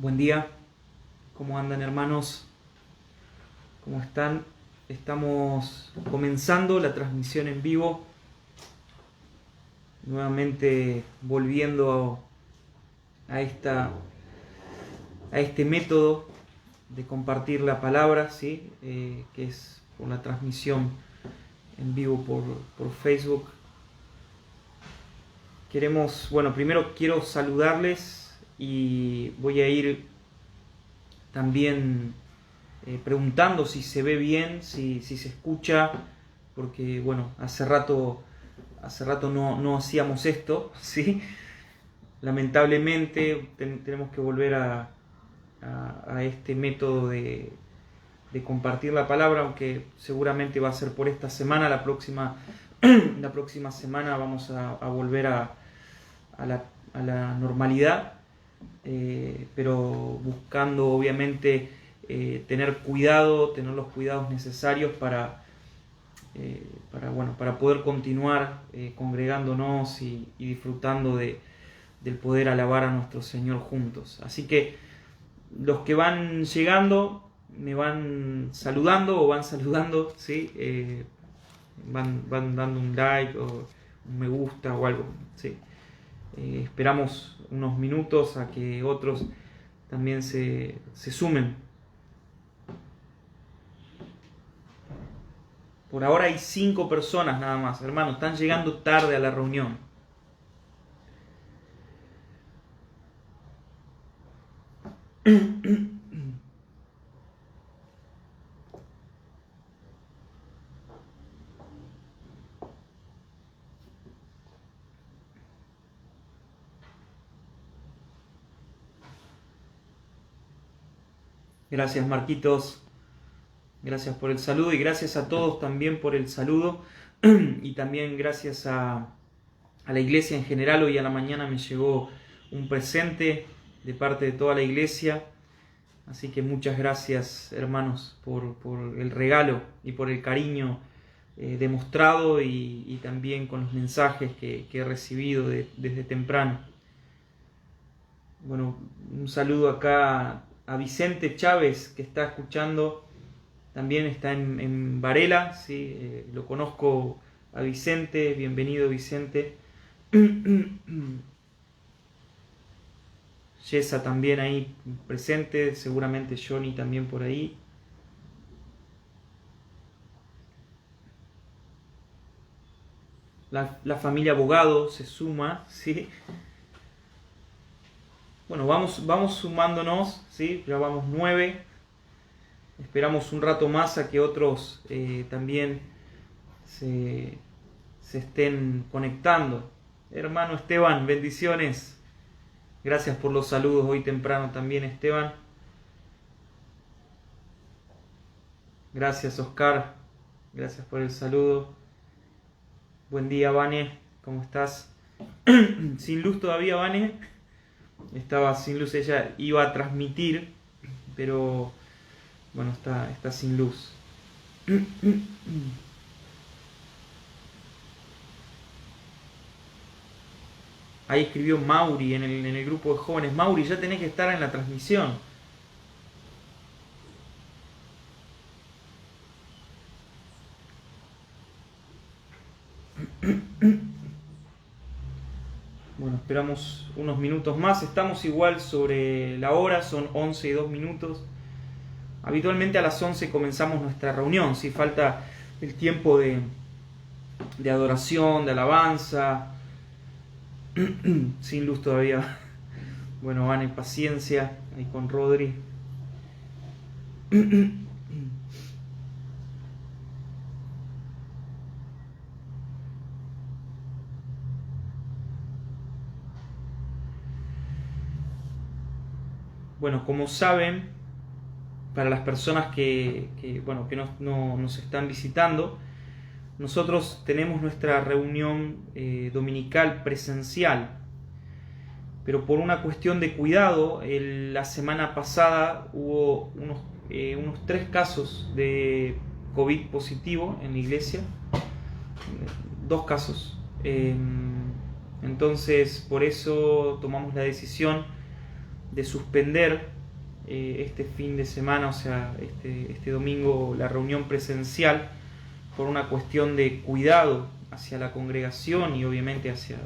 Buen día, ¿cómo andan hermanos? ¿Cómo están? Estamos comenzando la transmisión en vivo, nuevamente volviendo a este método de compartir la palabra, ¿sí? Que es por la transmisión en vivo por Facebook. Primero quiero saludarles y voy a ir también preguntando si se ve bien, si se escucha, porque hace rato no hacíamos esto, ¿sí? Lamentablemente tenemos que volver a este método de compartir la palabra, aunque seguramente va a ser por esta semana. La próxima semana vamos a volver a la normalidad, pero buscando obviamente tener los cuidados necesarios para poder continuar congregándonos y disfrutando del poder alabar a nuestro Señor juntos. Así que los que van llegando me van saludando ¿sí? Van dando un like o un me gusta o algo, ¿sí? Esperamos unos minutos a que otros también se sumen. Por ahora hay 5 personas nada más, hermanos, están llegando tarde a la reunión. Gracias, Marquitos. Gracias por el saludo y gracias a todos también por el saludo. Y también gracias a la iglesia en general. Hoy a la mañana me llegó un presente de parte de toda la iglesia. Así que muchas gracias, hermanos, por el regalo y por el cariño demostrado y también con los mensajes que he recibido desde temprano. Bueno, un saludo acá a Vicente Chávez, que está escuchando. También está en Varela, ¿sí? Lo conozco a Vicente. Bienvenido, Vicente. Yesa también ahí presente, seguramente Johnny también por ahí. La familia Abogado se suma, ¿sí? Bueno, vamos sumándonos, ¿sí? Ya vamos 9. Esperamos un rato más a que otros también se estén conectando. Hermano Esteban, bendiciones. Gracias por los saludos hoy temprano también, Esteban. Gracias, Oscar. Gracias por el saludo. Buen día, Vane. ¿Cómo estás? Sin luz todavía, Vane. Estaba sin luz. Ella iba a transmitir, pero bueno, está sin luz. Ahí escribió Mauri en el grupo de jóvenes. Mauri, ya tenés que estar en la transmisión. Bueno, esperamos unos minutos más. Estamos igual sobre la hora, son 11 y 2 minutos. Habitualmente a las 11 comenzamos nuestra reunión. Si falta el tiempo de adoración, de alabanza. Sin luz todavía. Bueno, van en paciencia ahí con Rodri. Bueno, como saben, para las personas que nos están visitando, nosotros tenemos nuestra reunión dominical presencial, pero por una cuestión de cuidado, la semana pasada hubo unos 3 casos de COVID positivo en la iglesia, 2 casos. Entonces, por eso tomamos la decisión de suspender este fin de semana, o sea, este domingo, la reunión presencial, por una cuestión de cuidado hacia la congregación y obviamente hacia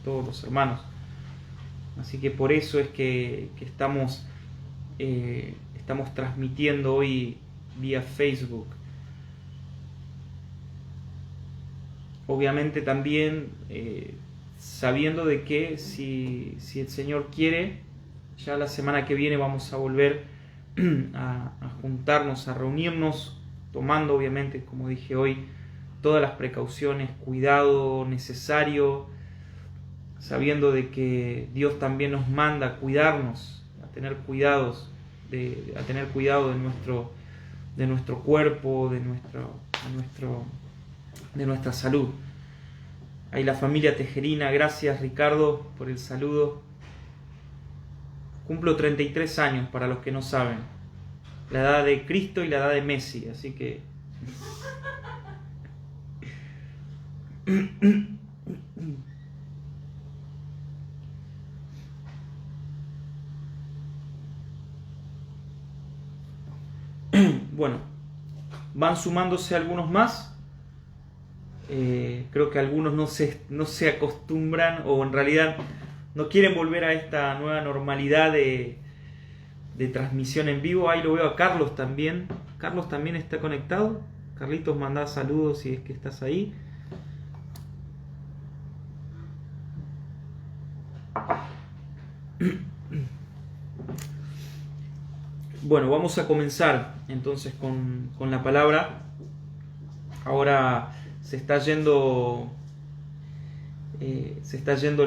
todos los hermanos. Así que por eso es que estamos transmitiendo hoy vía Facebook. Obviamente también sabiendo de que si el Señor quiere, ya la semana que viene vamos a volver a juntarnos, a reunirnos, tomando obviamente, como dije hoy, todas las precauciones, cuidado necesario, sabiendo de que Dios también nos manda a cuidarnos, a tener cuidados, a tener cuidado de nuestro cuerpo, de nuestra salud. Ahí la familia Tejerina, gracias Ricardo por el saludo. Cumplo 33 años, para los que no saben. La edad de Cristo y la edad de Messi, así que... Bueno, van sumándose algunos más. Creo que algunos no se acostumbran, o en realidad no quieren volver a esta nueva normalidad de transmisión en vivo. Ahí lo veo a Carlos también. Carlos también está conectado. Carlitos, mandá saludos si es que estás ahí. Bueno, vamos a comenzar entonces con la palabra. Ahora se está yendo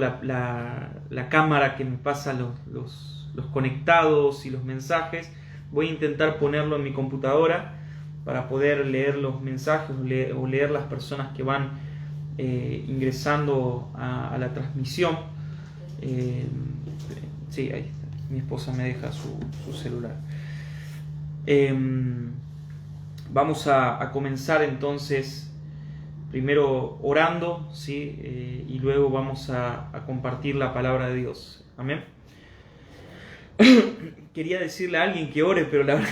la cámara que me pasa los conectados y los mensajes. Voy a intentar ponerlo en mi computadora para poder leer los mensajes o leer las personas que van ingresando a la transmisión. Sí, ahí está. Mi esposa me deja su celular. Vamos a comenzar entonces, primero orando, ¿sí? Y luego vamos a compartir la palabra de Dios. Amén. Quería decirle a alguien que ore, pero la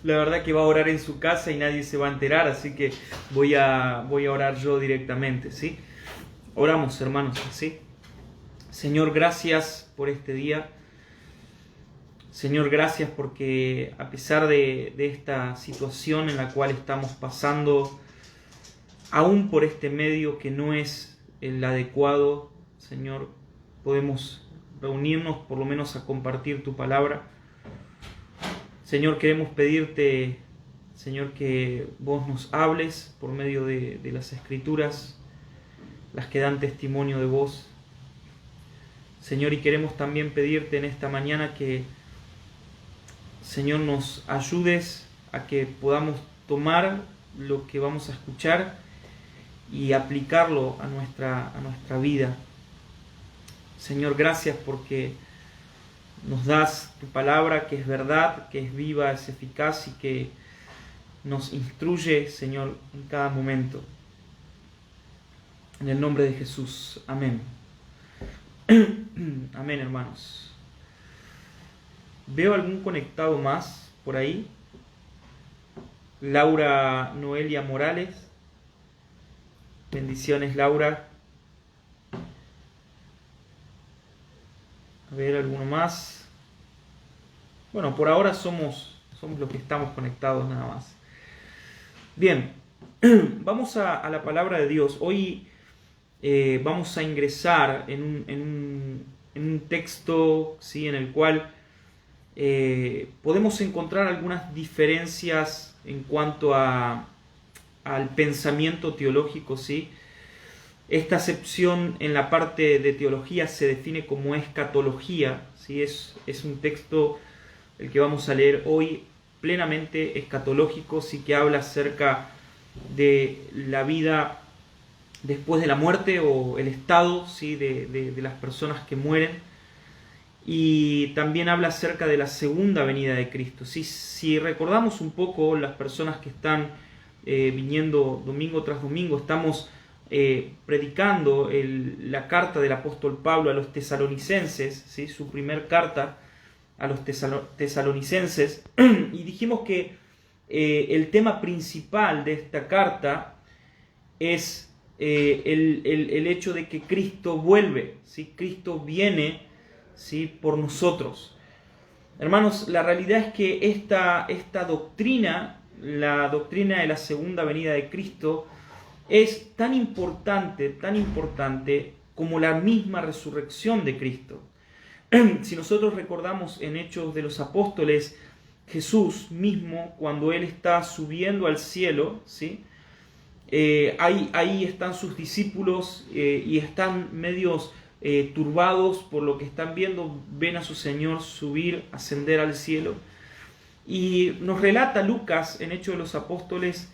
verdad que va a orar en su casa y nadie se va a enterar, así que voy a orar yo directamente, ¿sí? Oramos, hermanos, ¿sí? Señor, gracias por este día. Señor, gracias porque a pesar de esta situación en la cual estamos pasando, aún por este medio que no es el adecuado, Señor, podemos reunirnos por lo menos a compartir tu palabra. Señor, queremos pedirte, Señor, que vos nos hables por medio de las Escrituras, las que dan testimonio de vos. Señor, y queremos también pedirte en esta mañana que, Señor, nos ayudes a que podamos tomar lo que vamos a escuchar y aplicarlo a nuestra vida. Señor, gracias porque nos das tu palabra, que es verdad, que es viva, es eficaz y que nos instruye, Señor, en cada momento. En el nombre de Jesús. Amén. Amén, hermanos. ¿Veo algún conectado más por ahí? Laura Noelia Morales. Bendiciones, Laura. A ver, ¿alguno más? Bueno, por ahora somos los que estamos conectados nada más. Bien, vamos a la palabra de Dios. Hoy vamos a ingresar en un texto, ¿sí?, en el cual podemos encontrar algunas diferencias en cuanto al pensamiento teológico, ¿sí? Esta acepción en la parte de teología se define como escatología, ¿sí? Es un texto, el que vamos a leer hoy, plenamente escatológico, sí, que habla acerca de la vida después de la muerte o el estado, ¿sí?, de las personas que mueren. Y también habla acerca de la segunda venida de Cristo. Si recordamos un poco, las personas que están viniendo domingo tras domingo, estamos predicando la carta del apóstol Pablo a los tesalonicenses, ¿sí?, su primer carta, a los tesalonicenses y dijimos que el tema principal de esta carta es el hecho de que Cristo vuelve, ¿sí? Cristo viene, ¿sí?, por nosotros. Hermanos, la realidad es que esta doctrina, la doctrina de la segunda venida de Cristo, es tan importante como la misma resurrección de Cristo. Si nosotros recordamos en Hechos de los Apóstoles, Jesús mismo, cuando Él está subiendo al cielo, ¿sí?, ahí están sus discípulos y están medios turbados por lo que están viendo. Ven a su Señor subir, ascender al cielo. Y nos relata Lucas en Hechos de los Apóstoles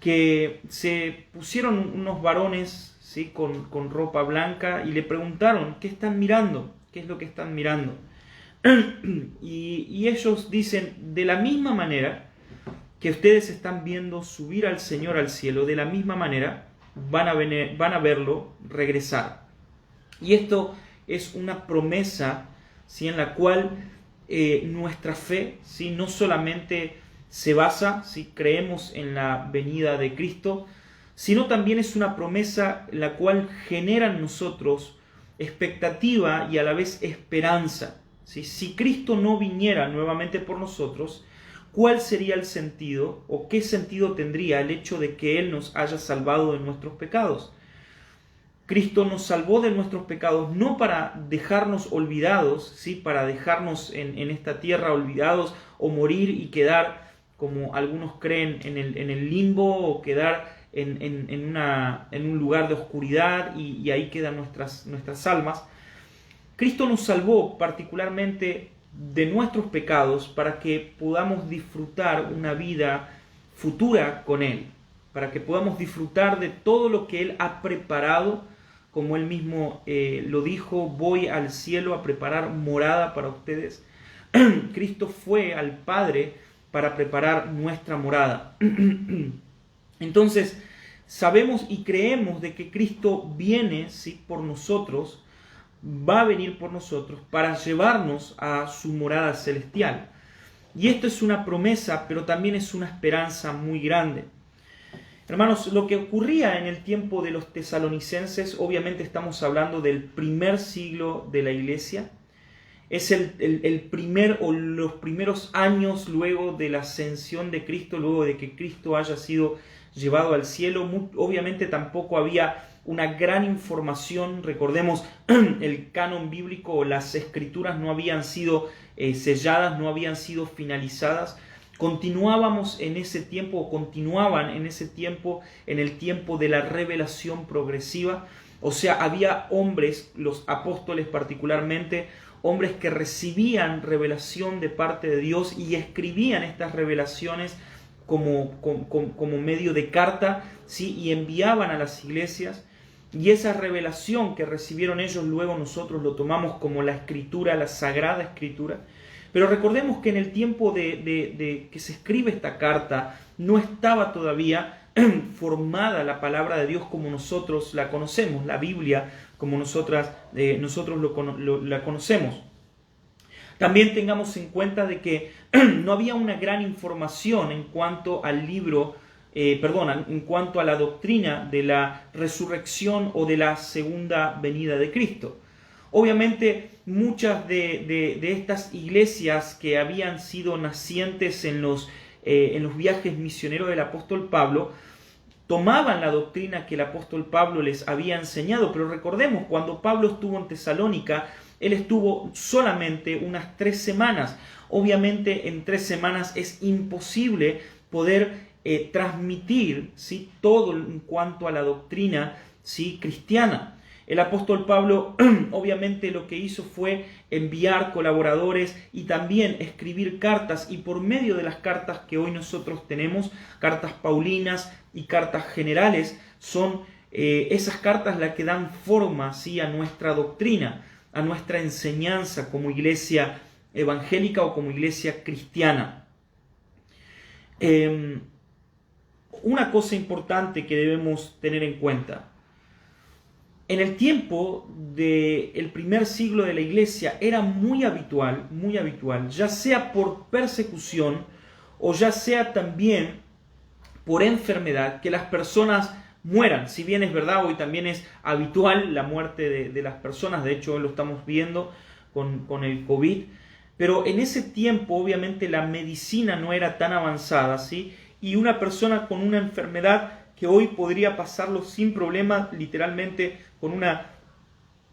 que se pusieron unos varones, ¿sí?, con ropa blanca y le preguntaron: ¿qué están mirando? ¿Qué es lo que están mirando? Y ellos dicen: de la misma manera que ustedes están viendo subir al Señor al cielo, de la misma manera van a verlo regresar. Y esto es una promesa, ¿sí?, en la cual nuestra fe, ¿sí?, no solamente se basa, ¿sí?, creemos en la venida de Cristo, sino también es una promesa la cual genera en nosotros expectativa y a la vez esperanza, ¿sí? Si Cristo no viniera nuevamente por nosotros, ¿cuál sería el sentido o qué sentido tendría el hecho de que Él nos haya salvado de nuestros pecados? Cristo nos salvó de nuestros pecados no para dejarnos olvidados, ¿sí?, para dejarnos en esta tierra olvidados o morir y quedar, como algunos creen, en el limbo, o quedar en un lugar de oscuridad y ahí quedan nuestras almas. Cristo nos salvó particularmente de nuestros pecados para que podamos disfrutar una vida futura con Él, para que podamos disfrutar de todo lo que Él ha preparado, como Él mismo lo dijo: voy al cielo a preparar morada para ustedes. Cristo fue al Padre para preparar nuestra morada. Entonces, sabemos y creemos de que Cristo viene, ¿sí?, por nosotros, va a venir por nosotros para llevarnos a su morada celestial. Y esto es una promesa, pero también es una esperanza muy grande. Hermanos, lo que ocurría en el tiempo de los tesalonicenses, obviamente estamos hablando del primer siglo de la iglesia, es el primer o los primeros años luego de la ascensión de Cristo, luego de que Cristo haya sido llevado al cielo. Obviamente tampoco había una gran información. Recordemos, el canon bíblico o las escrituras no habían sido selladas, no habían sido finalizadas. Continuaban en ese tiempo en el tiempo de la revelación progresiva. O sea, había hombres, los apóstoles particularmente, hombres que recibían revelación de parte de Dios y escribían estas revelaciones como medio de carta, ¿sí?, y enviaban a las iglesias. Y esa revelación que recibieron ellos, luego nosotros lo tomamos como la escritura, la sagrada escritura. Pero recordemos que en el tiempo de que se escribe esta carta, no estaba todavía formada la palabra de Dios como nosotros la conocemos, la Biblia como nosotros la conocemos. También tengamos en cuenta de que no había una gran información en cuanto al en cuanto a la doctrina de la resurrección o de la segunda venida de Cristo. Obviamente, muchas de estas iglesias que habían sido nacientes en los viajes misioneros del apóstol Pablo, tomaban la doctrina que el apóstol Pablo les había enseñado. Pero recordemos, cuando Pablo estuvo en Tesalónica, él estuvo solamente unas 3 semanas. Obviamente, en 3 semanas es imposible poder transmitir, ¿sí?, todo en cuanto a la doctrina, ¿sí?, cristiana. El apóstol Pablo obviamente lo que hizo fue enviar colaboradores y también escribir cartas, y por medio de las cartas que hoy nosotros tenemos, cartas paulinas y cartas generales, son esas cartas las que dan forma, ¿sí?, a nuestra doctrina, a nuestra enseñanza como iglesia evangélica o como iglesia cristiana. Una cosa importante que debemos tener en cuenta: En el tiempo del primer siglo de la iglesia era muy habitual, ya sea por persecución o ya sea también por enfermedad, que las personas mueran. Si bien es verdad, hoy también es habitual la muerte de las personas, de hecho hoy lo estamos viendo con el COVID, pero en ese tiempo obviamente la medicina no era tan avanzada, ¿sí? Y una persona con una enfermedad que hoy podría pasarlo sin problema, literalmente con una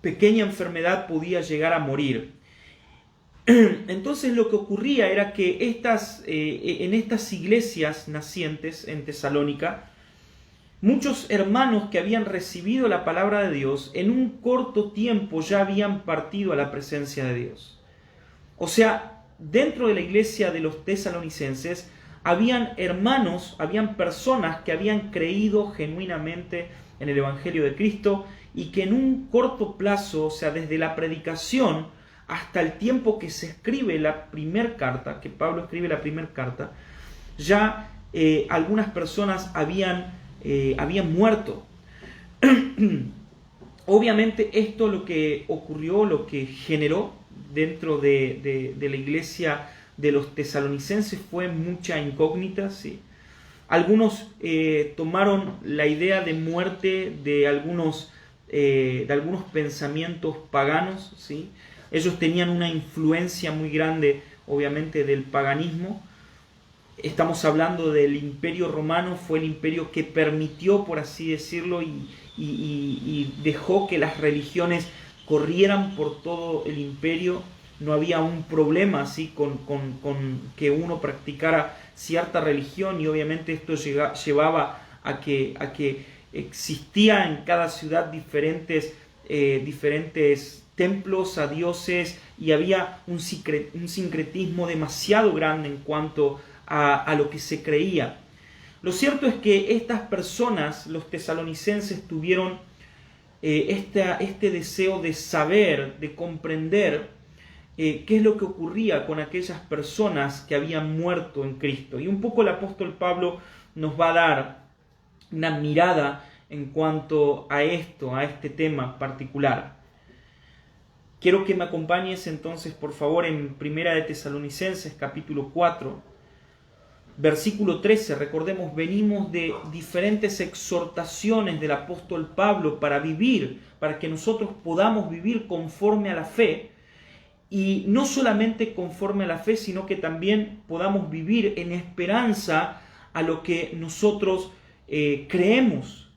pequeña enfermedad podía llegar a morir. Entonces lo que ocurría era que en estas iglesias nacientes en Tesalónica, muchos hermanos que habían recibido la palabra de Dios en un corto tiempo ya habían partido a la presencia de Dios. O sea, dentro de la iglesia de los tesalonicenses habían hermanos, habían personas que habían creído genuinamente en el Evangelio de Cristo y que en un corto plazo, o sea, desde la predicación hasta el tiempo que se escribe la primera carta, que Pablo escribe la primera carta, ya algunas personas habían muerto. Obviamente esto lo que ocurrió, lo que generó dentro de la iglesia de los tesalonicenses fue mucha incógnita, ¿sí? Algunos tomaron la idea de muerte de algunos pensamientos paganos, ¿sí? Ellos tenían una influencia muy grande, obviamente, del paganismo. Estamos hablando del Imperio Romano, fue el imperio que permitió, por así decirlo, y dejó que las religiones corrieran por todo el imperio. No había un problema así con que uno practicara cierta religión, y obviamente esto llevaba a que existía en cada ciudad diferentes templos a dioses, y había un sincretismo demasiado grande en cuanto a lo que se creía. Lo cierto es que estas personas, los tesalonicenses, tuvieron este deseo de saber, de comprender qué es lo que ocurría con aquellas personas que habían muerto en Cristo. Y un poco el apóstol Pablo nos va a dar una mirada en cuanto a esto, a este tema particular. Quiero que me acompañes entonces, por favor, en Primera de Tesalonicenses, capítulo 4, versículo 13. Recordemos, venimos de diferentes exhortaciones del apóstol Pablo para que nosotros podamos vivir conforme a la fe, y no solamente conforme a la fe, sino que también podamos vivir en esperanza a lo que nosotros creemos.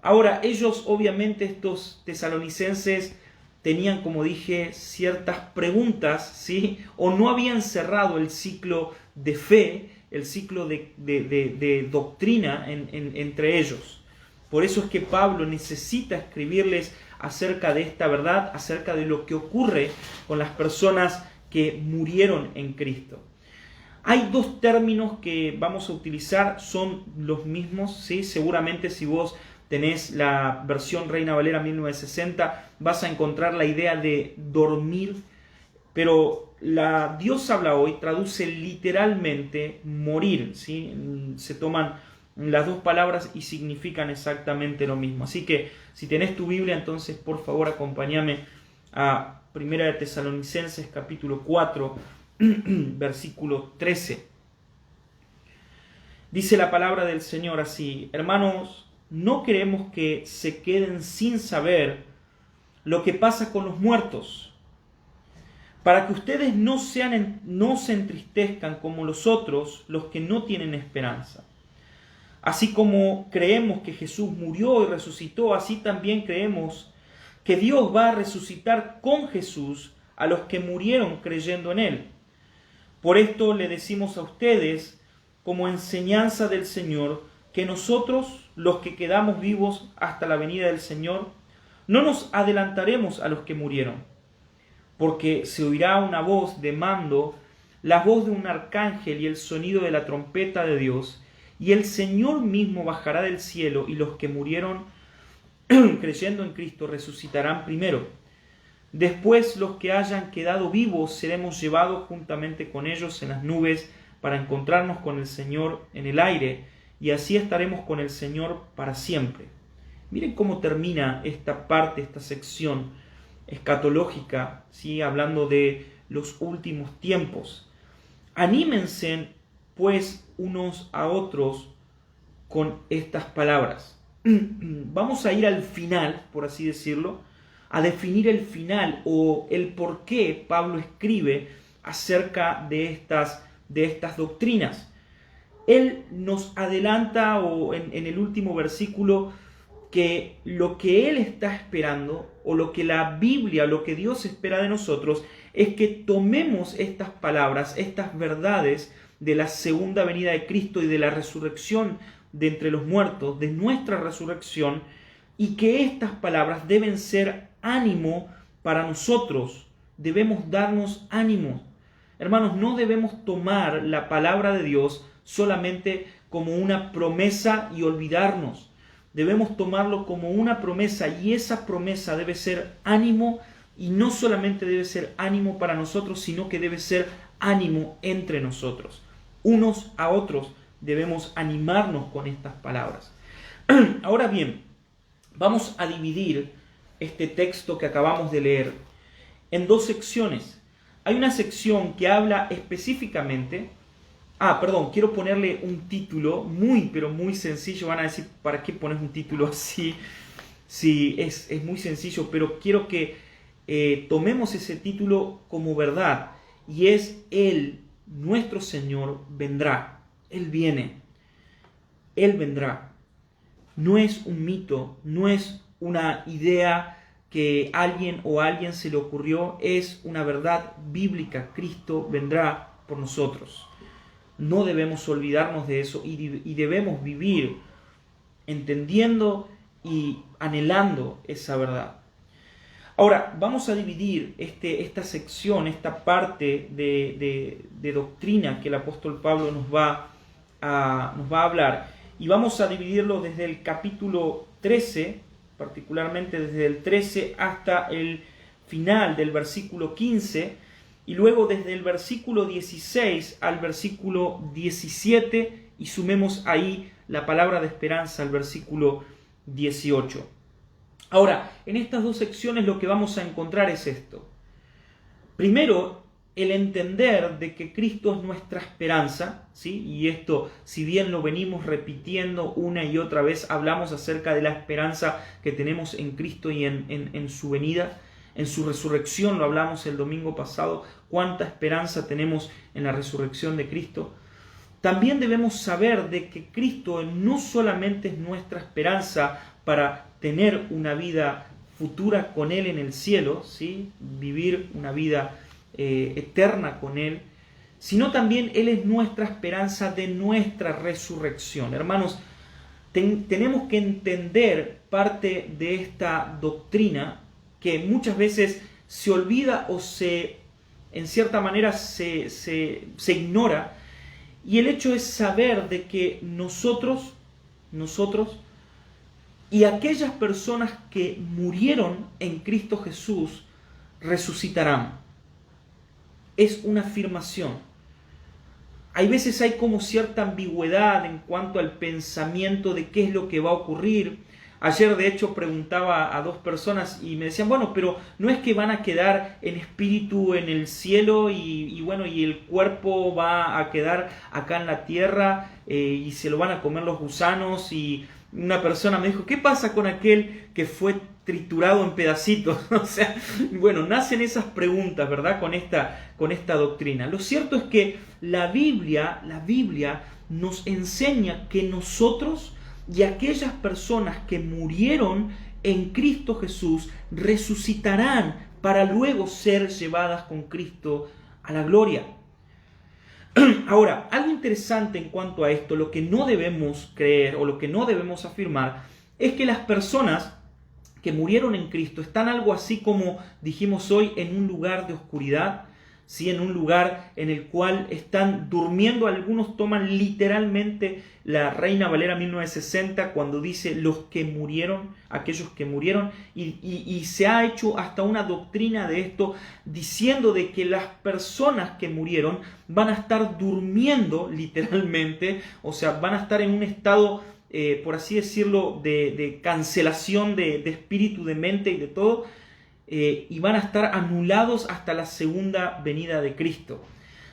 Ahora, ellos, obviamente, estos tesalonicenses, tenían, como dije, ciertas preguntas, ¿sí? O no habían cerrado el ciclo de fe, el ciclo de doctrina entre ellos. Por eso es que Pablo necesita escribirles acerca de esta verdad, acerca de lo que ocurre con las personas que murieron en Cristo. Hay dos términos que vamos a utilizar, son los mismos, ¿sí? Seguramente si vos tenés la versión Reina Valera 1960, vas a encontrar la idea de dormir, pero la Dios habla hoy traduce literalmente morir, ¿sí? Se toman las dos palabras y significan exactamente lo mismo. Así que si tenés tu Biblia, entonces por favor acompáñame a Primera de Tesalonicenses capítulo 4, versículo 13. Dice la palabra del Señor así: hermanos, no queremos que se queden sin saber lo que pasa con los muertos, para que ustedes no se entristezcan como los otros, los que no tienen esperanza. Así como creemos que Jesús murió y resucitó, así también creemos que Dios va a resucitar con Jesús a los que murieron creyendo en Él. Por esto le decimos a ustedes, como enseñanza del Señor, que nosotros, los que quedamos vivos hasta la venida del Señor, no nos adelantaremos a los que murieron, porque se oirá una voz de mando, la voz de un arcángel y el sonido de la trompeta de Dios, y el Señor mismo bajará del cielo, y los que murieron creyendo en Cristo resucitarán primero. Después los que hayan quedado vivos seremos llevados juntamente con ellos en las nubes para encontrarnos con el Señor en el aire, y así estaremos con el Señor para siempre. Miren cómo termina esta parte, esta sección escatológica, ¿sí? Hablando de los últimos tiempos. Anímense, pues, unos a otros con estas palabras. Vamos a ir al final, por así decirlo, a definir el final o el por qué Pablo escribe acerca de estas doctrinas. Él nos adelanta en el último versículo que lo que Él está esperando o lo que la Biblia, lo que Dios espera de nosotros es que tomemos estas palabras, estas verdades de la segunda venida de Cristo y de la resurrección de entre los muertos, de nuestra resurrección, y que estas palabras deben ser ánimo para nosotros, debemos darnos ánimo. Hermanos, no debemos tomar la palabra de Dios solamente como una promesa y olvidarnos. Debemos tomarlo como una promesa y esa promesa debe ser ánimo y no solamente debe ser ánimo para nosotros, sino que debe ser ánimo entre nosotros. Unos a otros debemos animarnos con estas palabras. Ahora bien, vamos a dividir este texto que acabamos de leer en dos secciones. Hay una sección que habla específicamente... quiero ponerle un título muy, pero muy sencillo. Van a decir, ¿para qué pones un título así? Sí, es muy sencillo, pero quiero que tomemos ese título como verdad. Y es Él, nuestro Señor, vendrá. Él viene. Él vendrá. No es un mito, no es una idea que alguien se le ocurrió, es una verdad bíblica. Cristo vendrá por nosotros. No debemos olvidarnos de eso y debemos vivir entendiendo y anhelando esa verdad. Ahora, vamos a dividir esta sección, esta parte de doctrina que el apóstol Pablo nos va a hablar, y vamos a dividirlo desde el capítulo 13, particularmente desde el 13 hasta el final del versículo 15, y luego desde el versículo 16 al versículo 17, y sumemos ahí la palabra de esperanza al versículo 18. Ahora, en estas dos secciones lo que vamos a encontrar es esto. Primero, el entender de que Cristo es nuestra esperanza, ¿sí? Y esto, si bien lo venimos repitiendo una y otra vez, hablamos acerca de la esperanza que tenemos en Cristo y en su venida, en su resurrección, lo hablamos el domingo pasado, cuánta esperanza tenemos en la resurrección de Cristo. También debemos saber de que Cristo no solamente es nuestra esperanza para tener una vida futura con Él en el cielo, ¿sí? Vivir una vida eterna con Él, sino también Él es nuestra esperanza de nuestra resurrección. Hermanos, tenemos que entender parte de esta doctrina que muchas veces se olvida o en cierta manera se ignora, y el hecho es saber de que nosotros y aquellas personas que murieron en Cristo Jesús resucitarán. Es una afirmación. Hay veces hay como cierta ambigüedad en cuanto al pensamiento de qué es lo que va a ocurrir. Ayer de hecho preguntaba a dos personas y me decían, bueno, pero no es que van a quedar en espíritu en el cielo y el cuerpo va a quedar acá en la tierra y se lo van a comer los gusanos. Y una persona me dijo, ¿qué pasa con aquel que fue triturado en pedacitos? O sea, bueno, nacen esas preguntas, ¿verdad? Con esta doctrina. Lo cierto es que la Biblia nos enseña que nosotros y aquellas personas que murieron en Cristo Jesús resucitarán para luego ser llevadas con Cristo a la gloria. Ahora, algo interesante en cuanto a esto, lo que no debemos creer o lo que no debemos afirmar, es que las personas que murieron en Cristo están algo así como dijimos hoy en un lugar de oscuridad, ¿sí? En un lugar en el cual están durmiendo. Algunos toman literalmente la Reina Valera 1960 cuando dice los que murieron, aquellos que murieron, y se ha hecho hasta una doctrina de esto diciendo de que las personas que murieron van a estar durmiendo literalmente, o sea, van a estar en un estado por así decirlo, de cancelación de espíritu, de mente y de todo, y van a estar anulados hasta la segunda venida de Cristo.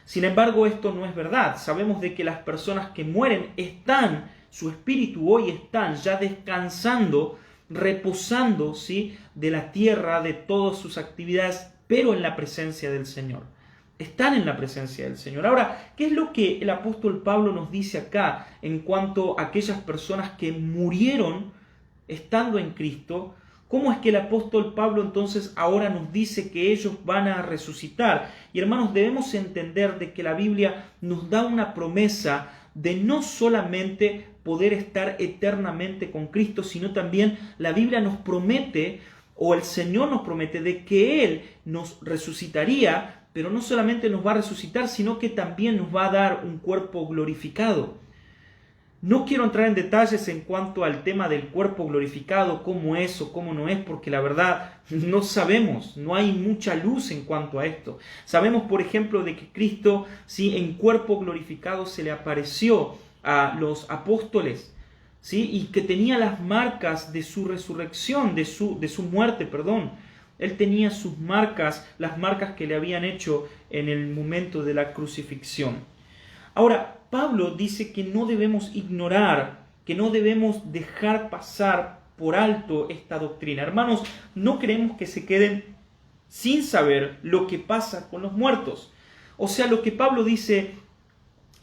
Sin embargo, esto no es verdad. Sabemos de que las personas que mueren su espíritu hoy están ya descansando, reposando, ¿sí?, de la tierra, de todas sus actividades, pero en la presencia del Señor. Están en la presencia del Señor. Ahora, ¿qué es lo que el apóstol Pablo nos dice acá en cuanto a aquellas personas que murieron estando en Cristo? ¿Cómo es que el apóstol Pablo entonces ahora nos dice que ellos van a resucitar? Y hermanos, debemos entender de que la Biblia nos da una promesa de no solamente poder estar eternamente con Cristo, sino también la Biblia nos promete, o el Señor nos promete, de que Él nos resucitaría, pero no solamente nos va a resucitar, sino que también nos va a dar un cuerpo glorificado. No quiero entrar en detalles en cuanto al tema del cuerpo glorificado, cómo es o cómo no es, porque la verdad no sabemos, no hay mucha luz en cuanto a esto. Sabemos, por ejemplo, de que Cristo, sí, en cuerpo glorificado se le apareció a los apóstoles, ¿sí?, y que tenía las marcas de su resurrección, de su muerte, perdón. Él tenía sus marcas, las marcas que le habían hecho en el momento de la crucifixión. Ahora, Pablo dice que no debemos ignorar, que no debemos dejar pasar por alto esta doctrina. Hermanos, no queremos que se queden sin saber lo que pasa con los muertos. O sea, lo que Pablo dice,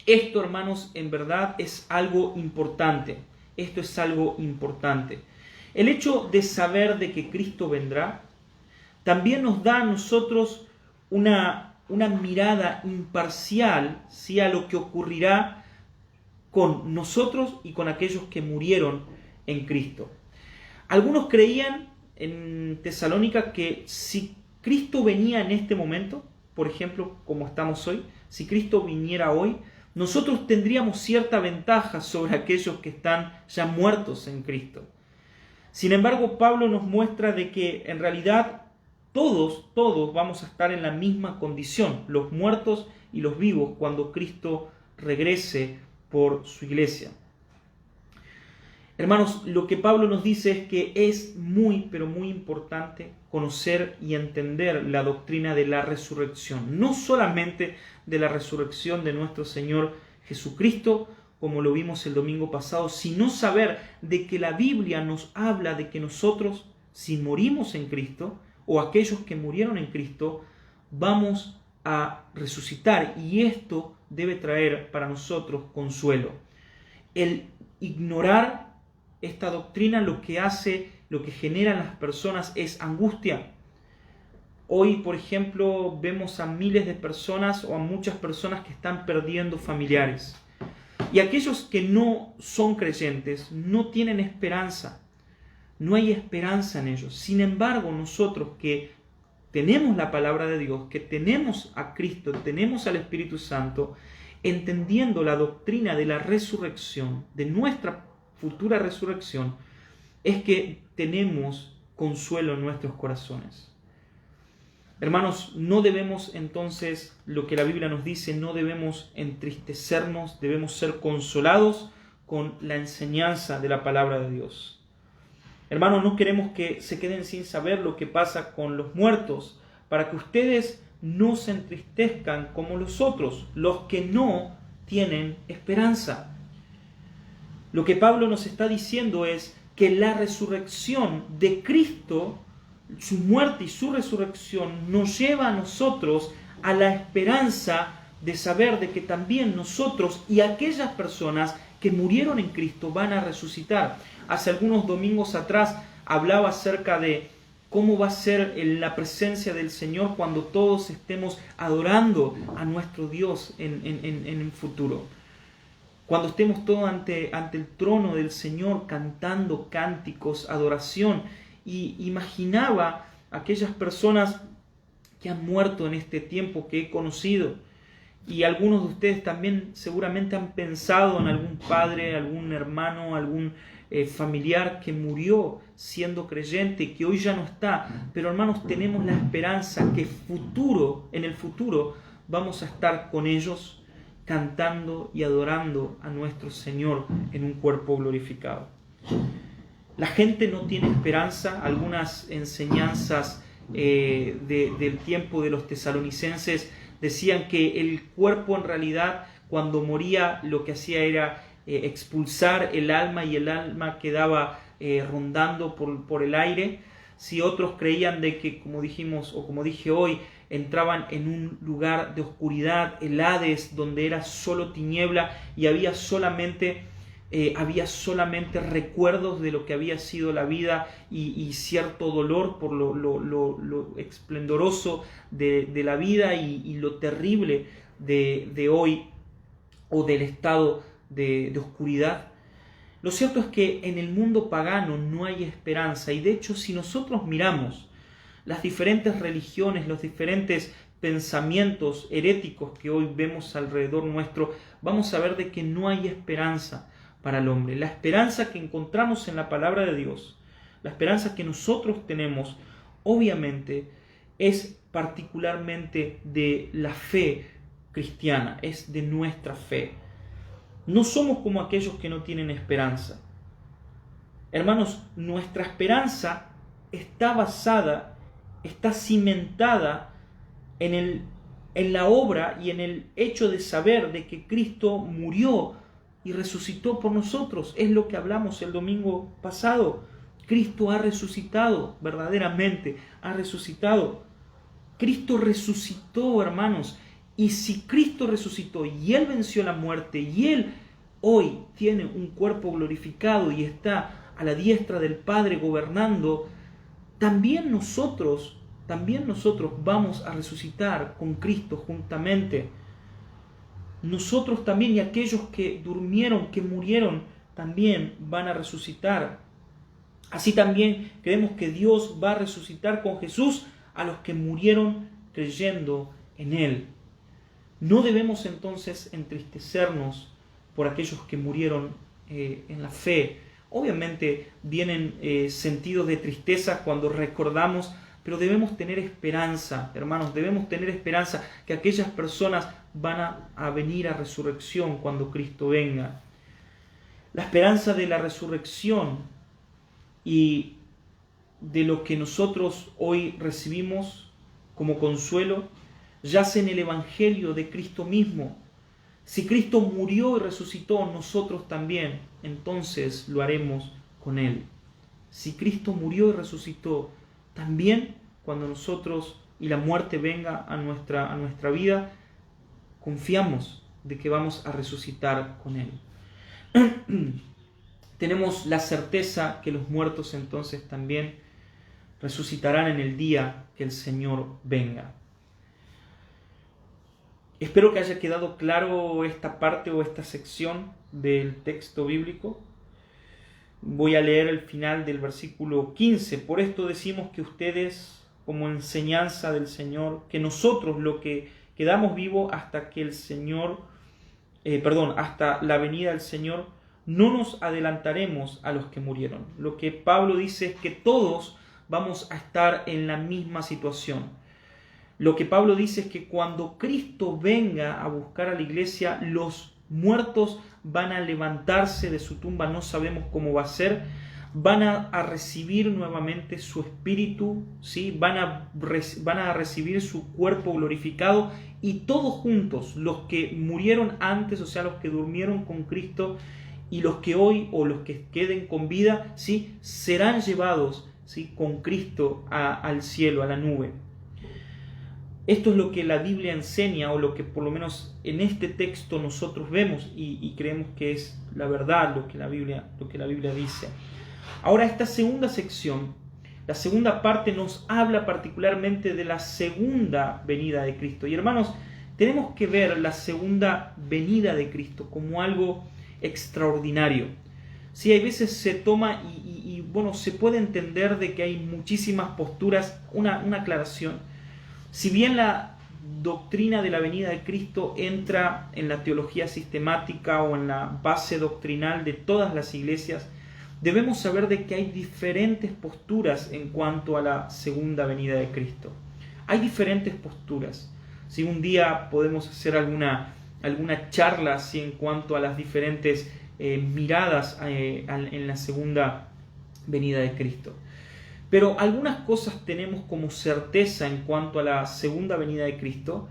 esto, hermanos, en verdad es algo importante. Esto es algo importante. El hecho de saber de que Cristo vendrá también nos da a nosotros una mirada imparcial, ¿sí?, a lo que ocurrirá con nosotros y con aquellos que murieron en Cristo. Algunos creían en Tesalónica que si Cristo venía en este momento, por ejemplo, como estamos hoy, si Cristo viniera hoy, nosotros tendríamos cierta ventaja sobre aquellos que están ya muertos en Cristo. Sin embargo, Pablo nos muestra de que en realidad todos vamos a estar en la misma condición, los muertos y los vivos, cuando Cristo regrese por su iglesia. Hermanos, lo que Pablo nos dice es que es muy, pero muy importante conocer y entender la doctrina de la resurrección. No solamente de la resurrección de nuestro Señor Jesucristo, como lo vimos el domingo pasado, sino saber de que la Biblia nos habla de que nosotros, si morimos en Cristo, o aquellos que murieron en Cristo, vamos a resucitar, y esto debe traer para nosotros consuelo. El ignorar esta doctrina lo que genera en las personas es angustia. Hoy, por ejemplo, vemos a miles de personas o a muchas personas que están perdiendo familiares. Y aquellos que no son creyentes no tienen esperanza. No hay esperanza en ellos. Sin embargo, nosotros que tenemos la palabra de Dios, que tenemos a Cristo, tenemos al Espíritu Santo, entendiendo la doctrina de la resurrección, de nuestra futura resurrección, es que tenemos consuelo en nuestros corazones. Hermanos, no debemos entonces, lo que la Biblia nos dice, no debemos entristecernos, debemos ser consolados con la enseñanza de la palabra de Dios. Hermanos, no queremos que se queden sin saber lo que pasa con los muertos, para que ustedes no se entristezcan como los otros, los que no tienen esperanza. Lo que Pablo nos está diciendo es que la resurrección de Cristo, su muerte y su resurrección, nos lleva a nosotros a la esperanza de saber de que también nosotros y aquellas personas que murieron en Cristo van a resucitar. Hace algunos domingos atrás hablaba acerca de cómo va a ser la presencia del Señor cuando todos estemos adorando a nuestro Dios en el futuro. Cuando estemos todos ante el trono del Señor cantando cánticos, adoración. Y imaginaba aquellas personas que han muerto en este tiempo que he conocido. Y algunos de ustedes también seguramente han pensado en algún padre, algún hermano, algún familiar que murió siendo creyente, que hoy ya no está. Pero hermanos, tenemos la esperanza que en el futuro vamos a estar con ellos cantando y adorando a nuestro Señor en un cuerpo glorificado. La gente no tiene esperanza. Algunas enseñanzas del tiempo de los tesalonicenses decían que el cuerpo en realidad cuando moría lo que hacía era expulsar el alma y el alma quedaba rondando por el aire. Si otros creían de que, como dijimos o como dije hoy, entraban en un lugar de oscuridad, el Hades, donde era solo tiniebla y había solamente recuerdos de lo que había sido la vida y cierto dolor por lo esplendoroso de la vida y lo terrible de hoy o del estado de oscuridad. Lo cierto es que en el mundo pagano no hay esperanza, y de hecho si nosotros miramos las diferentes religiones, los diferentes pensamientos heréticos que hoy vemos alrededor nuestro, vamos a ver de que no hay esperanza para el hombre. La esperanza que encontramos en la palabra de Dios, la esperanza que nosotros tenemos, obviamente es particularmente de la fe cristiana, es de nuestra fe. No somos como aquellos que no tienen esperanza. Hermanos, nuestra esperanza está basada, está cimentada en la obra y en el hecho de saber de que Cristo murió y resucitó por nosotros. Es lo que hablamos el domingo pasado. Cristo ha resucitado, verdaderamente ha resucitado. Cristo resucitó, hermanos. Y si Cristo resucitó y Él venció la muerte y Él hoy tiene un cuerpo glorificado y está a la diestra del Padre gobernando, también nosotros vamos a resucitar con Cristo juntamente. Nosotros también, y aquellos que durmieron, que murieron, también van a resucitar. Así también creemos que Dios va a resucitar con Jesús a los que murieron creyendo en Él. No debemos entonces entristecernos por aquellos que murieron en la fe. Obviamente vienen sentidos de tristeza cuando recordamos, pero debemos tener esperanza, hermanos, debemos tener esperanza que aquellas personas van a venir a resurrección cuando Cristo venga. La esperanza de la resurrección y de lo que nosotros hoy recibimos como consuelo yace en el Evangelio de Cristo mismo. Si Cristo murió y resucitó, nosotros también, entonces lo haremos con Él. Si Cristo murió y resucitó, también cuando nosotros y la muerte venga a nuestra vida, confiamos de que vamos a resucitar con Él. Tenemos la certeza que los muertos entonces también resucitarán en el día que el Señor venga. Espero que haya quedado claro esta parte o esta sección del texto bíblico. Voy a leer el final del versículo 15. Por esto decimos que ustedes, como enseñanza del Señor, que nosotros lo que quedamos vivos hasta que el Señor, hasta la venida del Señor, no nos adelantaremos a los que murieron. Lo que Pablo dice es que todos vamos a estar en la misma situación. Lo que Pablo dice es que cuando Cristo venga a buscar a la iglesia, los muertos van a levantarse de su tumba, no sabemos cómo va a ser, van a recibir nuevamente su espíritu, ¿sí? van a recibir su cuerpo glorificado, y todos juntos, los que murieron antes, o sea, los que durmieron con Cristo, y los que hoy, o los que queden con vida, ¿sí? serán llevados, ¿sí? con Cristo al cielo, a la nube. Esto es lo que la Biblia enseña, o lo que por lo menos en este texto nosotros vemos y creemos que es la verdad lo que la Biblia dice. Ahora, esta segunda sección, la segunda parte, nos habla particularmente de la segunda venida de Cristo. Y hermanos, tenemos que ver la segunda venida de Cristo como algo extraordinario. Sí, hay veces se toma y se puede entender de que hay muchísimas posturas. Una aclaración. Si bien la doctrina de la venida de Cristo entra en la teología sistemática o en la base doctrinal de todas las iglesias, debemos saber de que hay diferentes posturas en cuanto a la segunda venida de Cristo. Hay diferentes posturas. Si un día podemos hacer alguna alguna charla así en cuanto a las diferentes miradas en la segunda venida de Cristo. Pero algunas cosas tenemos como certeza en cuanto a la segunda venida de Cristo,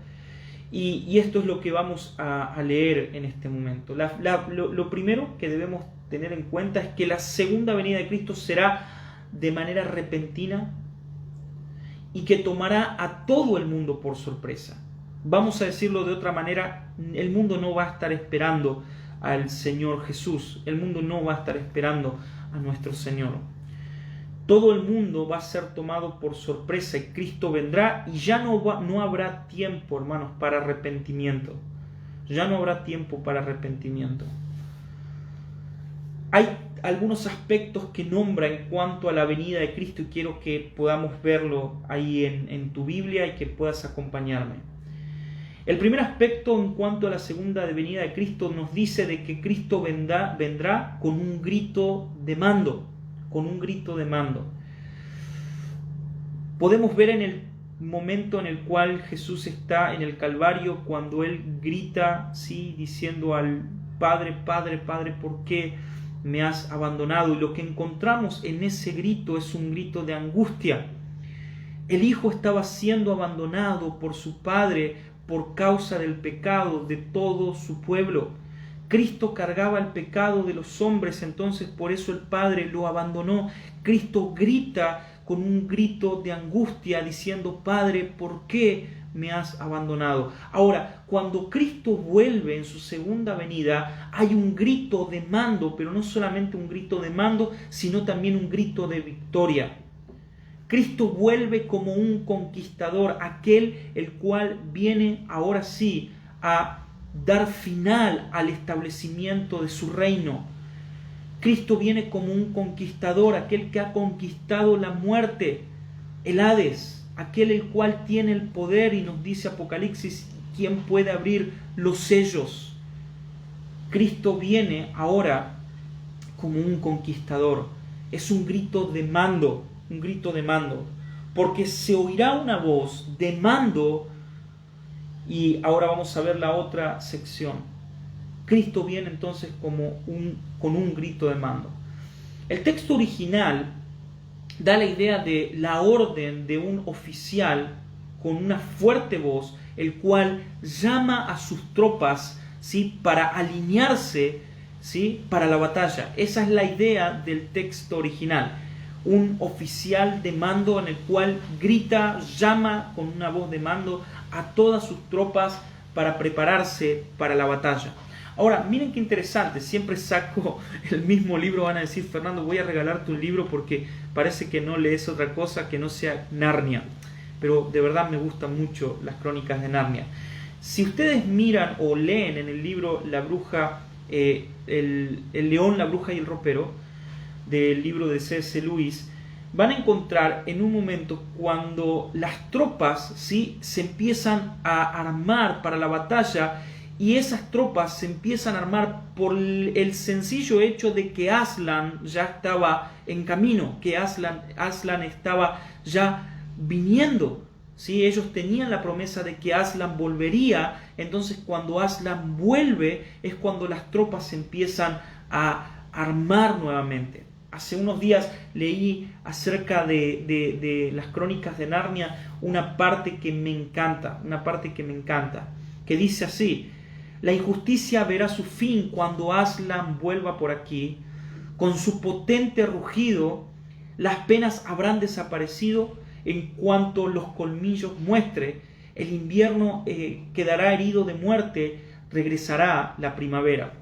y esto es lo que vamos a leer en este momento. Lo primero que debemos tener en cuenta es que la segunda venida de Cristo será de manera repentina y que tomará a todo el mundo por sorpresa. Vamos a decirlo de otra manera, el mundo no va a estar esperando al Señor Jesús, el mundo no va a estar esperando a nuestro Señor. Todo el mundo va a ser tomado por sorpresa y Cristo vendrá, y ya no habrá tiempo, hermanos, para arrepentimiento. Ya no habrá tiempo para arrepentimiento. Hay algunos aspectos que nombra en cuanto a la venida de Cristo y quiero que podamos verlo ahí en tu Biblia y que puedas acompañarme. El primer aspecto en cuanto a la segunda venida de Cristo nos dice de que Cristo vendrá con un grito de mando. Con un grito de mando. Podemos ver en el momento en el cual Jesús está en el Calvario, cuando Él grita, ¿sí?, diciendo al Padre, Padre, Padre, ¿por qué me has abandonado? Y lo que encontramos en ese grito es un grito de angustia. El Hijo estaba siendo abandonado por su Padre por causa del pecado de todo su pueblo. Cristo cargaba el pecado de los hombres, entonces por eso el Padre lo abandonó. Cristo grita con un grito de angustia diciendo, Padre, ¿por qué me has abandonado? Ahora, cuando Cristo vuelve en su segunda venida, hay un grito de mando, pero no solamente un grito de mando, sino también un grito de victoria. Cristo vuelve como un conquistador, aquel el cual viene ahora sí a dar final al establecimiento de su reino. Cristo viene como un conquistador, aquel que ha conquistado la muerte, el Hades, aquel el cual tiene el poder, y nos dice Apocalipsis, ¿quién puede abrir los sellos? Cristo viene ahora como un conquistador. Es un grito de mando, porque se oirá una voz de mando. Y ahora vamos a ver la otra sección. Cristo viene entonces con un grito de mando. El texto original da la idea de la orden de un oficial con una fuerte voz, el cual llama a sus tropas, ¿sí?, para alinearse, ¿sí?, para la batalla. Esa es la idea del texto original. Un oficial de mando en el cual grita, llama con una voz de mando a todas sus tropas para prepararse para la batalla. Ahora, miren qué interesante, siempre saco el mismo libro. Van a decir, Fernando, voy a regalarte un libro porque parece que no lees otra cosa que no sea Narnia. Pero de verdad me gustan mucho las crónicas de Narnia. Si ustedes miran o leen en el libro La Bruja, el León, la Bruja y el Ropero, del libro de C.S. Lewis, van a encontrar en un momento cuando las tropas, ¿sí?, se empiezan a armar para la batalla, y esas tropas se empiezan a armar por el sencillo hecho de que Aslan ya estaba en camino, que Aslan estaba ya viniendo, ¿sí? Ellos tenían la promesa de que Aslan volvería. Entonces cuando Aslan vuelve es cuando las tropas se empiezan a armar nuevamente. Hace unos días leí acerca de las crónicas de Narnia una parte que me encanta, que dice así: la injusticia verá su fin cuando Aslan vuelva por aquí. Con su potente rugido, las penas habrán desaparecido en cuanto los colmillos muestre. El invierno quedará herido de muerte, regresará la primavera.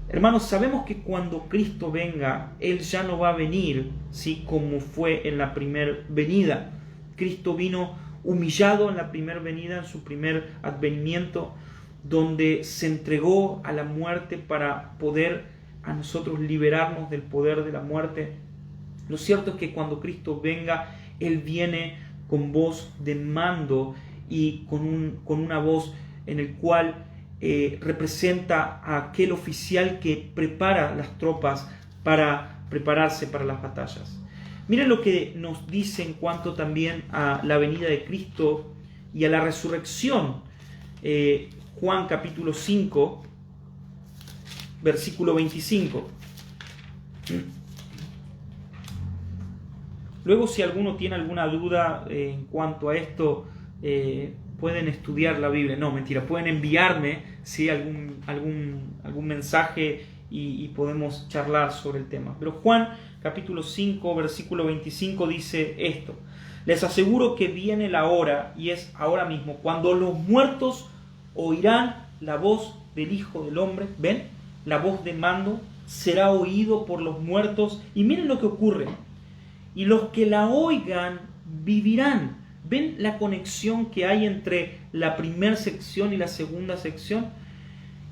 Hermanos, sabemos que cuando Cristo venga, Él ya no va a venir, ¿sí?, como fue en la primera venida. Cristo vino humillado en la primera venida, en su primer advenimiento, donde se entregó a la muerte para poder a nosotros liberarnos del poder de la muerte. Lo cierto es que cuando Cristo venga, Él viene con voz de mando y con una voz en el cual representa a aquel oficial que prepara las tropas para prepararse para las batallas. Miren lo que nos dice en cuanto también a la venida de Cristo y a la resurrección. Juan capítulo 5, versículo 25. Luego, si alguno tiene alguna duda en cuanto a esto, pueden estudiar la Biblia. No, mentira, pueden enviarme ¿sí? algún mensaje y podemos charlar sobre el tema. Pero Juan capítulo 5, versículo 25 dice esto: les aseguro que viene la hora, y es ahora mismo, cuando los muertos oirán la voz del Hijo del Hombre. ¿Ven? La voz de mando será oído por los muertos. Y miren lo que ocurre. Y los que la oigan vivirán. ¿Ven la conexión que hay entre la primera sección y la segunda sección?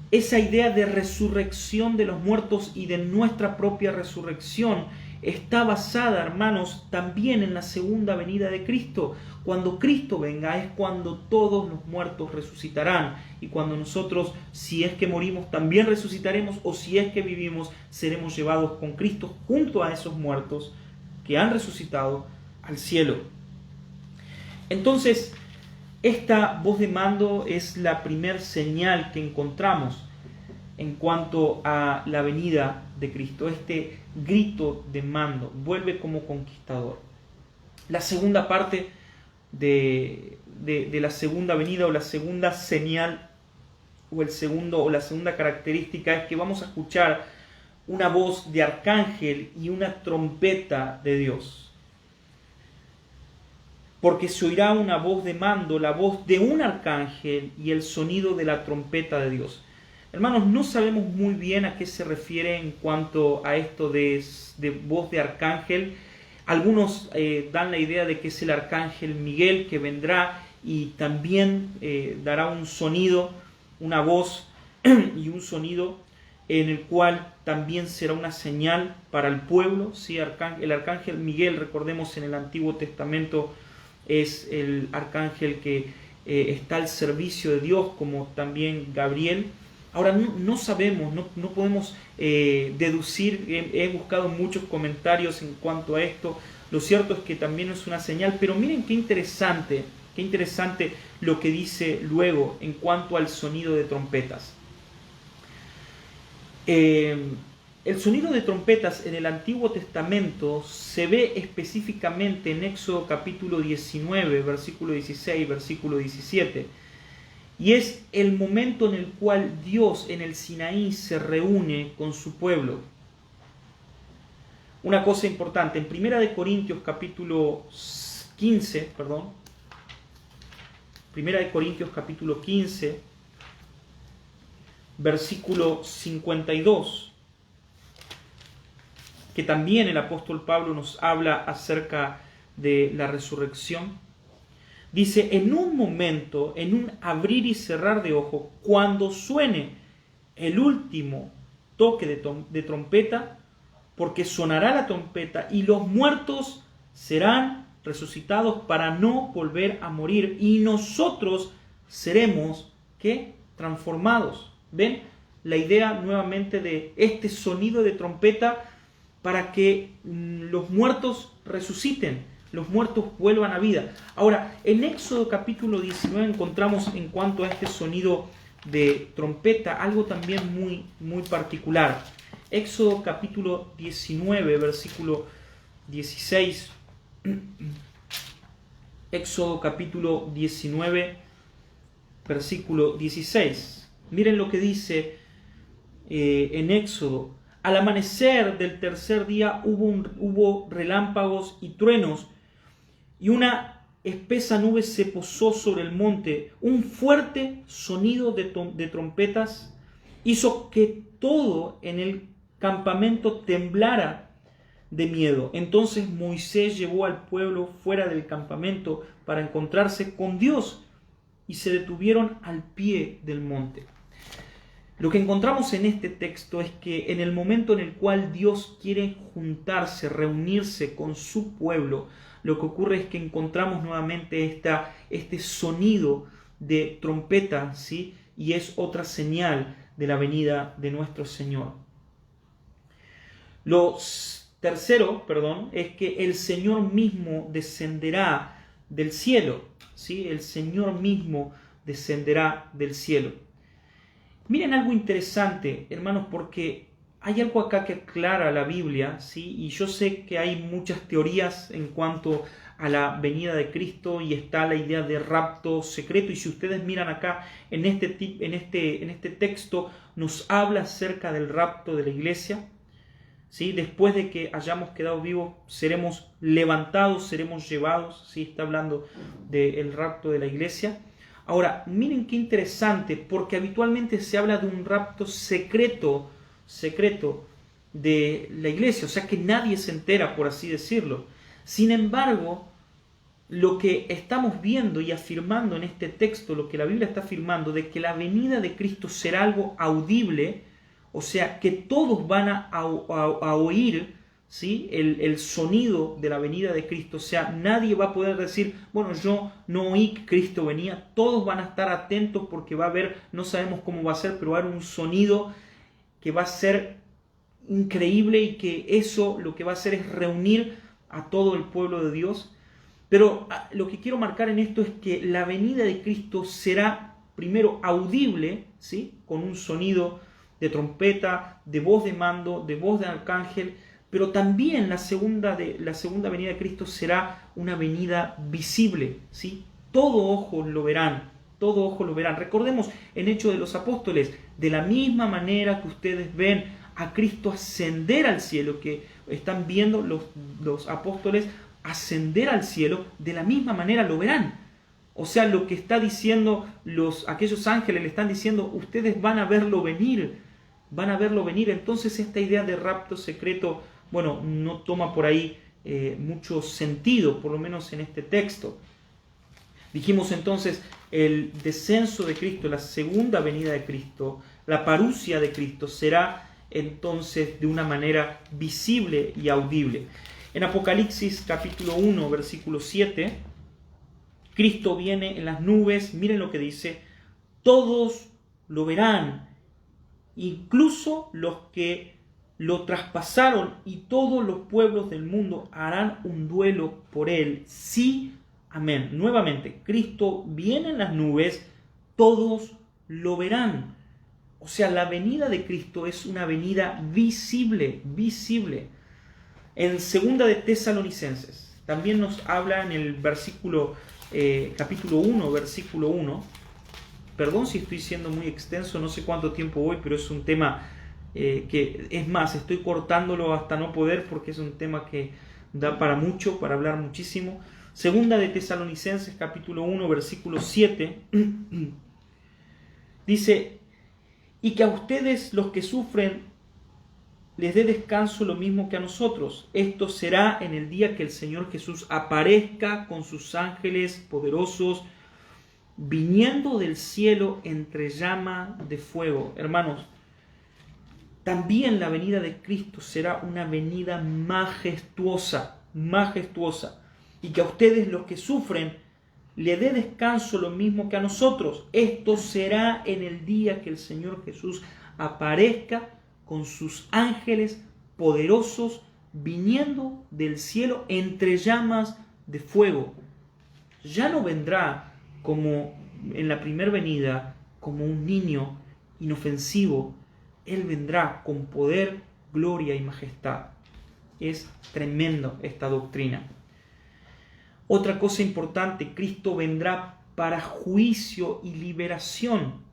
Esa idea de resurrección de los muertos y de nuestra propia resurrección está basada, hermanos, también en la segunda venida de Cristo. Cuando Cristo venga es cuando todos los muertos resucitarán. Y cuando nosotros, si es que morimos, también resucitaremos, o si es que vivimos, seremos llevados con Cristo junto a esos muertos que han resucitado al cielo. Entonces, esta voz de mando es la primer señal que encontramos en cuanto a la venida de Cristo. Este grito de mando: vuelve como conquistador. La segunda parte de la segunda venida, o la segunda señal, o la segunda característica, es que vamos a escuchar una voz de arcángel y una trompeta de Dios. Porque se oirá una voz de mando, la voz de un arcángel y el sonido de la trompeta de Dios. Hermanos, no sabemos muy bien a qué se refiere en cuanto a esto de voz de arcángel. Algunos dan la idea de que es el arcángel Miguel que vendrá y también dará un sonido, una voz y un sonido, en el cual también será una señal para el pueblo. ¿Sí? El arcángel Miguel, recordemos, en el Antiguo Testamento es el arcángel que está al servicio de Dios, como también Gabriel. Ahora, no sabemos, no podemos deducir. He buscado muchos comentarios en cuanto a esto. Lo cierto es que también es una señal, pero miren qué interesante lo que dice luego en cuanto al sonido de trompetas. El sonido de trompetas en el Antiguo Testamento se ve específicamente en Éxodo capítulo 19, versículo 16, versículo 17. Y es el momento en el cual Dios en el Sinaí se reúne con su pueblo. Una cosa importante, en 1 Corintios capítulo 15, perdón, 1 Corintios capítulo 15, versículo 52, que también el apóstol Pablo nos habla acerca de la resurrección. Dice: en un momento, en un abrir y cerrar de ojos, cuando suene el último toque de trompeta, porque sonará la trompeta y los muertos serán resucitados para no volver a morir, y nosotros seremos, ¿qué? Transformados. ¿Ven? La idea nuevamente de este sonido de trompeta para que los muertos resuciten, los muertos vuelvan a vida. Ahora, en Éxodo capítulo 19 encontramos, en cuanto a este sonido de trompeta, algo también muy, muy particular. Éxodo capítulo 19, versículo 16. Éxodo capítulo 19, versículo 16. Miren lo que dice en Éxodo: al amanecer del tercer día hubo relámpagos y truenos, y una espesa nube se posó sobre el monte. Un fuerte sonido de trompetas hizo que todo en el campamento temblara de miedo. Entonces Moisés llevó al pueblo fuera del campamento para encontrarse con Dios, y se detuvieron al pie del monte. Lo que encontramos en este texto es que en el momento en el cual Dios quiere juntarse, reunirse con su pueblo, lo que ocurre es que encontramos nuevamente este sonido de trompeta, ¿sí? Y es otra señal de la venida de nuestro Señor. Lo tercero, es que el Señor mismo descenderá del cielo, ¿sí? El Señor mismo descenderá del cielo. Miren algo interesante, hermanos, porque hay algo acá que aclara la Biblia, ¿sí? Y yo sé que hay muchas teorías en cuanto a la venida de Cristo y está la idea de rapto secreto. Y si ustedes miran acá en este texto, nos habla acerca del rapto de la iglesia, ¿sí? Después de que hayamos quedado vivos, seremos levantados, seremos llevados, ¿sí? Está hablando del rapto de la iglesia. Ahora, miren qué interesante, porque habitualmente se habla de un rapto secreto de la iglesia, o sea que nadie se entera, por así decirlo. Sin embargo, lo que estamos viendo y afirmando en este texto, lo que la Biblia está afirmando, de que la venida de Cristo será algo audible, o sea que todos van a oír, ¿sí? el sonido de la venida de Cristo. O sea, nadie va a poder decir, bueno, yo no oí que Cristo venía. Todos van a estar atentos porque va a haber, no sabemos cómo va a ser, pero va a haber un sonido que va a ser increíble y que eso lo que va a hacer es reunir a todo el pueblo de Dios. Pero lo que quiero marcar en esto es que la venida de Cristo será primero audible, ¿sí? Con un sonido de trompeta, de voz de mando, de voz de arcángel, pero también la segunda venida de Cristo será una venida visible, ¿sí? Todo ojo lo verán, todo ojo lo verán. Recordemos en Hechos de los Apóstoles, de la misma manera que ustedes ven a Cristo ascender al cielo, que están viendo los apóstoles ascender al cielo, de la misma manera lo verán. O sea, lo que está diciendo aquellos ángeles le están diciendo, ustedes van a verlo venir, van a verlo venir. Entonces esta idea de rapto secreto, bueno, no toma por ahí mucho sentido, por lo menos en este texto. Dijimos entonces el descenso de Cristo, la segunda venida de Cristo, la parusia de Cristo será entonces de una manera visible y audible. En Apocalipsis capítulo 1, versículo 7, Cristo viene en las nubes, miren lo que dice, todos lo verán, incluso los que lo traspasaron, y todos los pueblos del mundo harán un duelo por él. Sí, amén. Nuevamente, Cristo viene en las nubes, todos lo verán. O sea, la venida de Cristo es una venida visible, visible. En 2 de Tesalonicenses, también nos habla en el capítulo 1, versículo 1. Perdón si estoy siendo muy extenso, no sé cuánto tiempo voy, pero es un tema que, es más, estoy cortándolo hasta no poder porque es un tema que da para mucho, para hablar muchísimo. 2 de Tesalonicenses, capítulo 1, versículo 7, dice, y que a ustedes los que sufren les dé descanso lo mismo que a nosotros. Esto será en el día que el Señor Jesús aparezca con sus ángeles poderosos, viniendo del cielo entre llama de fuego. Hermanos, también la venida de Cristo será una venida majestuosa, majestuosa. Y que a ustedes los que sufren le dé descanso lo mismo que a nosotros. Esto será en el día que el Señor Jesús aparezca con sus ángeles poderosos, viniendo del cielo entre llamas de fuego. Ya no vendrá como en la primera venida, como un niño inofensivo. Él vendrá con poder, gloria y majestad. Es tremendo esta doctrina. Otra cosa importante, Cristo vendrá para juicio y liberación.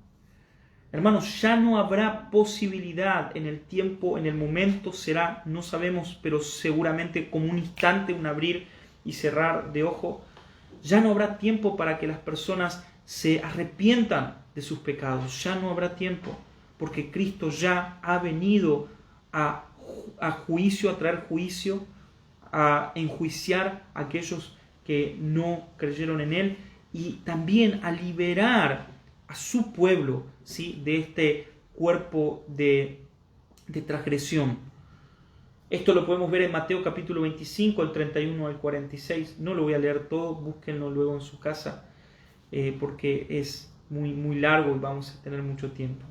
Hermanos, ya no habrá posibilidad en el tiempo, en el momento será, no sabemos, pero seguramente como un instante, un abrir y cerrar de ojo. Ya no habrá tiempo para que las personas se arrepientan de sus pecados. Ya no habrá tiempo, porque Cristo ya ha venido a juicio, a traer juicio, a enjuiciar a aquellos que no creyeron en Él y también a liberar a su pueblo, ¿sí? De este cuerpo de transgresión. Esto lo podemos ver en Mateo capítulo 25, el 31 al 46. No lo voy a leer todo, búsquenlo luego en su casa, porque es muy, muy largo y vamos a tener mucho tiempo.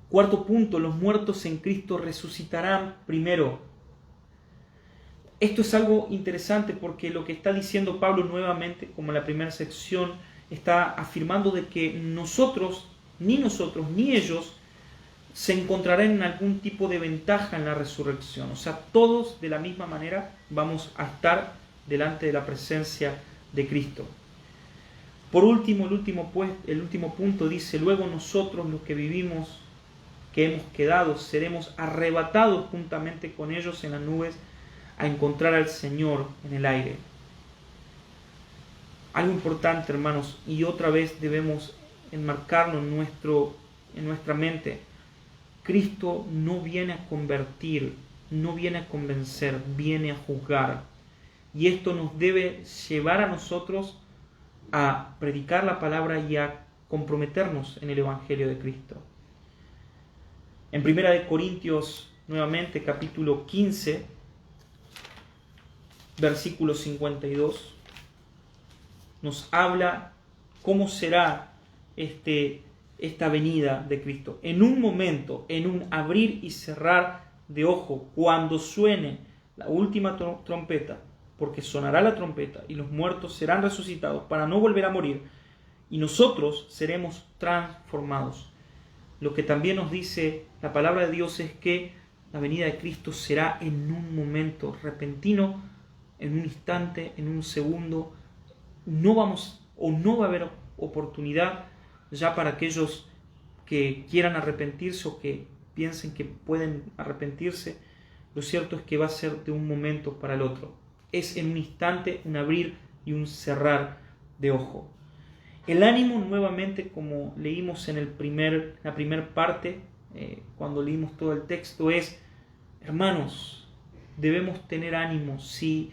Cuarto punto, los muertos en Cristo resucitarán primero. Esto es algo interesante porque lo que está diciendo Pablo nuevamente, como en la primera sección, está afirmando de que nosotros ni ellos se encontrarán en algún tipo de ventaja en la resurrección. O sea, todos de la misma manera vamos a estar delante de la presencia de Cristo. Por último, el último punto dice: luego nosotros los que vivimos, que hemos quedado, seremos arrebatados juntamente con ellos en las nubes a encontrar al Señor en el aire. Algo importante, hermanos, y otra vez debemos enmarcarlo en nuestra mente. Cristo no viene a convertir, no viene a convencer, viene a juzgar. Y esto nos debe llevar a nosotros a predicar la palabra y a comprometernos en el Evangelio de Cristo. En 1 Corintios, nuevamente, capítulo 15, versículo 52, nos habla cómo será esta venida de Cristo. En un momento, en un abrir y cerrar de ojo, cuando suene la última trompeta, porque sonará la trompeta y los muertos serán resucitados para no volver a morir, y nosotros seremos transformados. Lo que también nos dice la palabra de Dios es que la venida de Cristo será en un momento repentino, en un instante, en un segundo. No va a haber oportunidad ya para aquellos que quieran arrepentirse o que piensen que pueden arrepentirse. Lo cierto es que va a ser de un momento para el otro. Es en un instante, un abrir y un cerrar de ojo. El ánimo, nuevamente, como leímos en la primera parte, cuando leímos todo el texto, es: hermanos, debemos tener ánimo. Si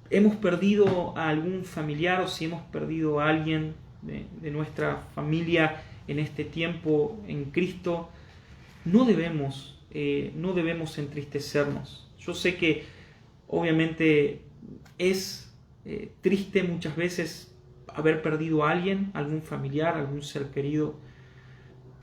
hemos perdido a algún familiar o si hemos perdido a alguien de nuestra familia en este tiempo en Cristo, no debemos entristecernos. Yo sé que obviamente es triste muchas veces haber perdido a alguien, algún familiar, algún ser querido.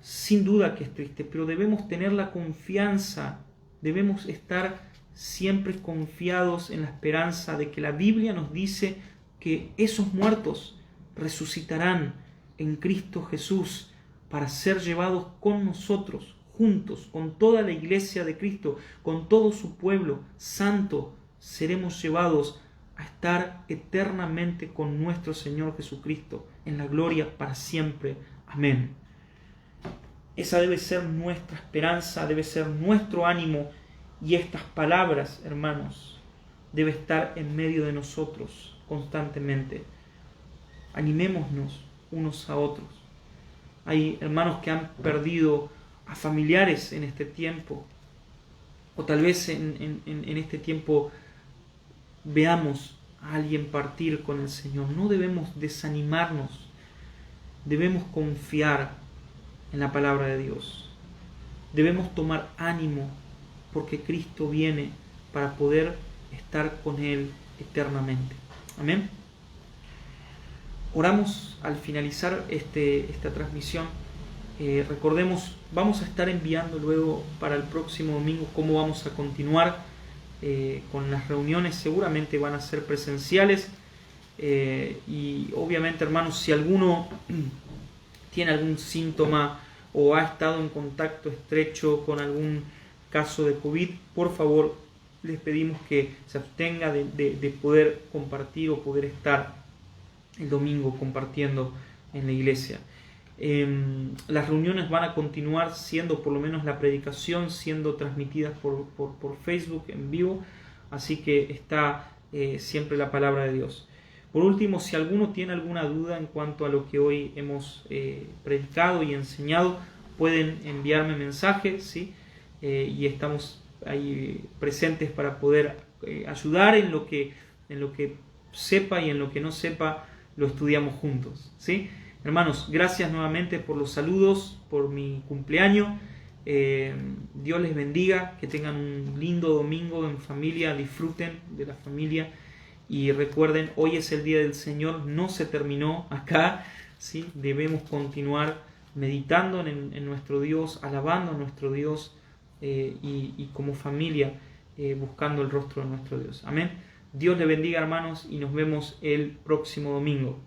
Sin duda que es triste, pero debemos tener la confianza, debemos estar siempre confiados en la esperanza de que la Biblia nos dice que esos muertos resucitarán en Cristo Jesús para ser llevados con nosotros, juntos, con toda la iglesia de Cristo, con todo su pueblo santo. Seremos llevados a estar eternamente con nuestro Señor Jesucristo en la gloria para siempre. Amén. Esa debe ser nuestra esperanza, debe ser nuestro ánimo, y estas palabras, hermanos, debe estar en medio de nosotros constantemente. Animémonos unos a otros. Hay hermanos que han perdido a familiares en este tiempo, o tal vez en este tiempo veamos a alguien partir con el Señor. No debemos desanimarnos, debemos confiar en la palabra de Dios. Debemos tomar ánimo porque Cristo viene para poder estar con Él eternamente. Amén. Oramos al finalizar esta transmisión. Recordemos, vamos a estar enviando luego para el próximo domingo cómo vamos a continuar con las reuniones. Seguramente van a ser presenciales, y obviamente, hermanos, si alguno tiene algún síntoma o ha estado en contacto estrecho con algún caso de COVID, por favor, les pedimos que se abstenga de poder compartir o poder estar el domingo compartiendo en la iglesia. Las reuniones van a continuar siendo, por lo menos la predicación, siendo transmitidas por Facebook en vivo, así que está siempre la palabra de Dios. Por último, si alguno tiene alguna duda en cuanto a lo que hoy hemos predicado y enseñado, pueden enviarme mensajes, ¿sí? Y estamos ahí presentes para poder ayudar en lo que sepa, y en lo que no sepa lo estudiamos juntos, ¿sí? Hermanos, gracias nuevamente por los saludos, por mi cumpleaños. Dios les bendiga, que tengan un lindo domingo en familia, disfruten de la familia. Y recuerden, hoy es el día del Señor, no se terminó acá, ¿sí? Debemos continuar meditando en nuestro Dios, alabando a nuestro Dios, y como familia buscando el rostro de nuestro Dios. Amén. Dios le bendiga, hermanos, y nos vemos el próximo domingo.